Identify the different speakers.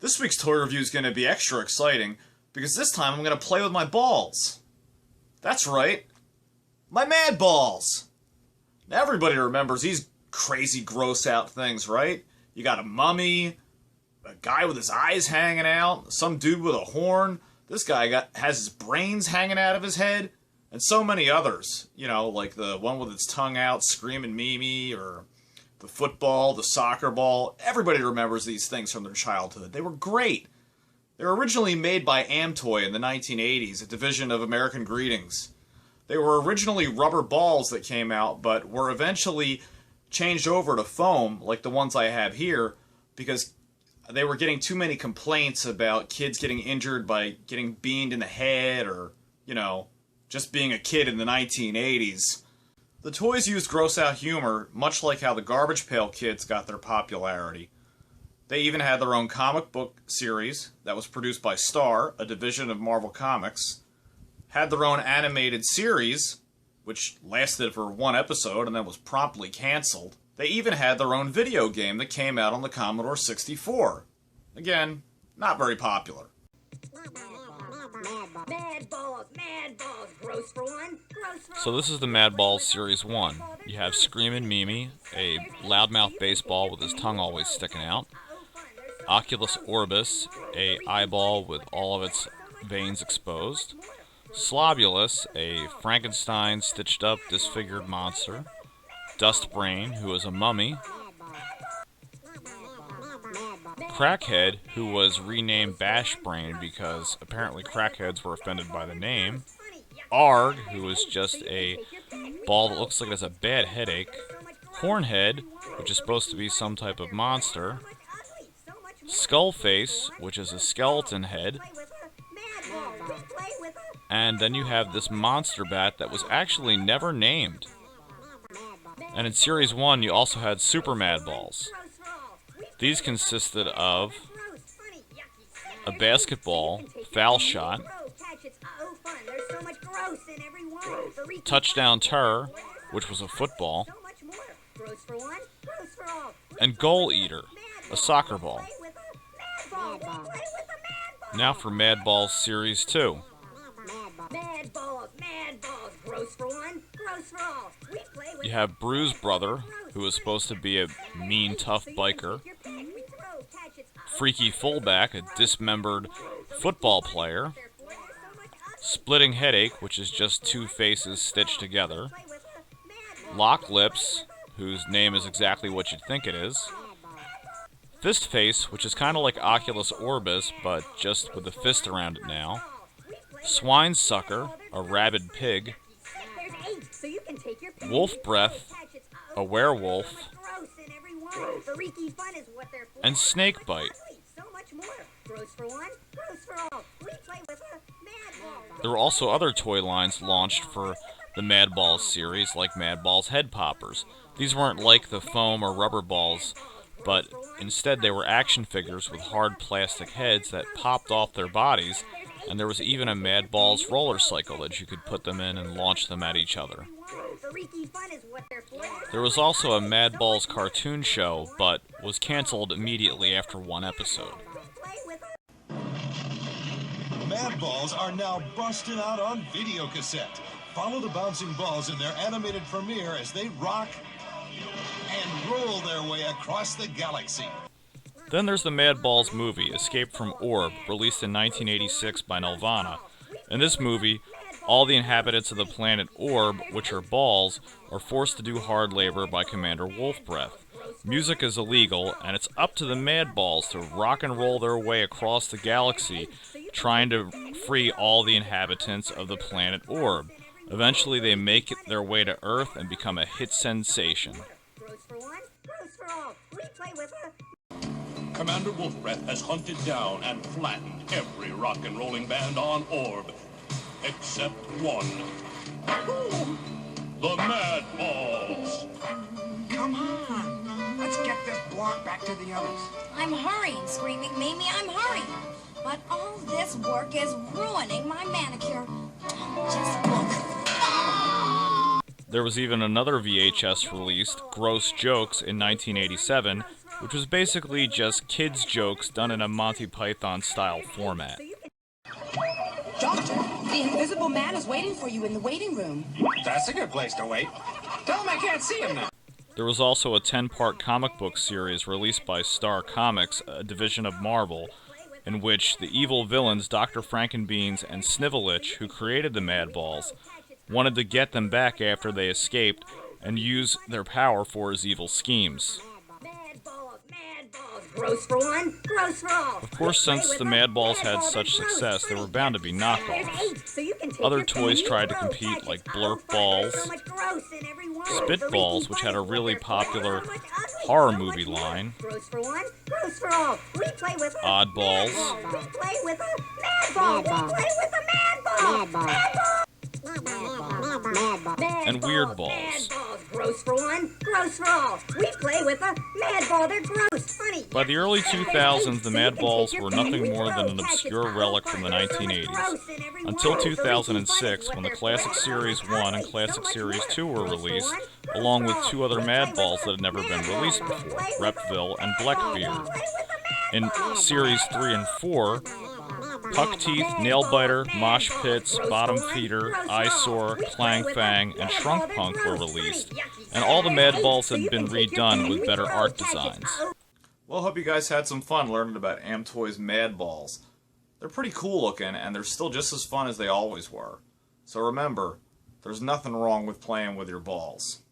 Speaker 1: This week's toy review is going to be extra exciting because this time I'm going to play with my balls. That's right, my Madballs. Now everybody remembers these crazy gross out things, right? You got a mummy, a guy with his eyes hanging out, some dude with a horn, this guy has his brains hanging out of his head, and so many others. You know, like the one with its tongue out, screaming Mimi, or the football, the soccer ball. Everybody remembers these things from their childhood. They were great. They were originally made by AmToy in the 1980s, a division of American Greetings. They were originally rubber balls that came out, but were eventually changed over to foam, like the ones I have here, because they were getting too many complaints about kids getting injured by getting beamed in the head or, you know, just being a kid in the 1980s. The toys used gross-out humor, much like how the Garbage Pail Kids got their popularity. They even had their own comic book series that was produced by Star, a division of Marvel Comics, had their own animated series, which lasted for one episode and then was promptly canceled. They even had their own video game that came out on the Commodore 64. Again, not very popular.
Speaker 2: Madballs, gross for one, gross for
Speaker 3: So this is the Madballs Series 1. You have Screamin' Mimi, a loudmouth baseball with his tongue always sticking out. Oculus Orbis, a eyeball with all of its veins exposed. Slobulus, a Frankenstein stitched up disfigured monster. Dust Brain, who is a mummy. Crackhead, who was renamed Bash Brain because apparently crackheads were offended by the name. Arg, who is just a ball that looks like it has a bad headache. Hornhead, which is supposed to be some type of monster. Skullface, which is a skeleton head. And then you have this monster bat that was actually never named. And in Series 1, you also had Super Madballs. These consisted of a basketball, foul shot, touchdown terror, which was a football, and goal eater, a soccer ball. Now for Madballs Series 2. You have Bruise Brother, who is supposed to be a mean, tough biker. Freaky Fullback, a dismembered football player. Splitting Headache, which is just two faces stitched together. Lock Lips, whose name is exactly what you'd think it is. Fist Face, which is kind of like Oculus Orbis, but just with a fist around it now. Swine Sucker, a rabid pig. Wolf Breath, a werewolf. And Snake Bite. There were also other toy lines launched for the Madballs series, like Madballs Head Poppers. These weren't like the foam or rubber balls, but instead they were action figures with hard plastic heads that popped off their bodies, and there was even a Madballs roller cycle that you could put them in and launch them at each other. There was also a Madballs cartoon show, but was canceled immediately after one episode.
Speaker 4: Madballs are now busting out on video cassette. Follow the bouncing balls in their animated premiere as they rock and roll their way across the galaxy.
Speaker 3: Then there's the Madballs movie, Escape from Orb, released in 1986 by Nelvana. In this movie, all the inhabitants of the planet Orb, which are balls, are forced to do hard labor by Commander Wolfbreath. Music is illegal, and it's up to the Madballs to rock and roll their way across the galaxy, trying to free all the inhabitants of the planet Orb. Eventually, they make their way to Earth and become a hit sensation.
Speaker 5: Commander Wolfbreath has hunted down and flattened every rock and rolling band on Orb, except one. The Madballs.
Speaker 6: Come on, let's get this block back to the others.
Speaker 2: I'm hurrying, Screaming Mimi, I'm hurrying. But all this work is ruining my manicure. Just look.
Speaker 3: There was even another VHS released, Gross Jokes, in 1987, which was basically just kids' jokes done in a Monty Python-style format.
Speaker 7: Doctor, the invisible man is waiting for you in the waiting room.
Speaker 6: That's a good place to wait. Tell him I can't see him now.
Speaker 3: There was also a 10-part comic book series released by Star Comics, a division of Marvel, in which the evil villains Dr. Frankenbeans and Snivelich, who created the Madballs, wanted to get them back after they escaped and use their power for his evil schemes.
Speaker 2: Gross for one, gross for all.
Speaker 3: Of course, since the Madballs had such success, there were bound to be knockoffs. Other toys tried to compete, like Blurp Balls, Spitballs, which had a really popular horror movie line, Oddballs, and Weird Balls.
Speaker 2: Gross for one, gross for all. We play with a mad ball. They're gross, funny.
Speaker 3: By the early 2000s, the Madballs were nothing more than an obscure relic from the 1980s. Until 2006, when the Classic Series 1 and Classic Series 2 were released, along with two other Madballs that had never been released before, Repville and Blackbeard. In Series 3 and 4, Puck Teeth, Nail Biter, Mosh Pits, Bottom Feeder, Eyesore, Clang Fang, and Shrunk Punk were released, and all the Madballs had been redone with better art designs.
Speaker 1: Well, hope you guys had some fun learning about AmToy's Madballs. They're pretty cool looking, and they're still just as fun as they always were. So remember, there's nothing wrong with playing with your balls.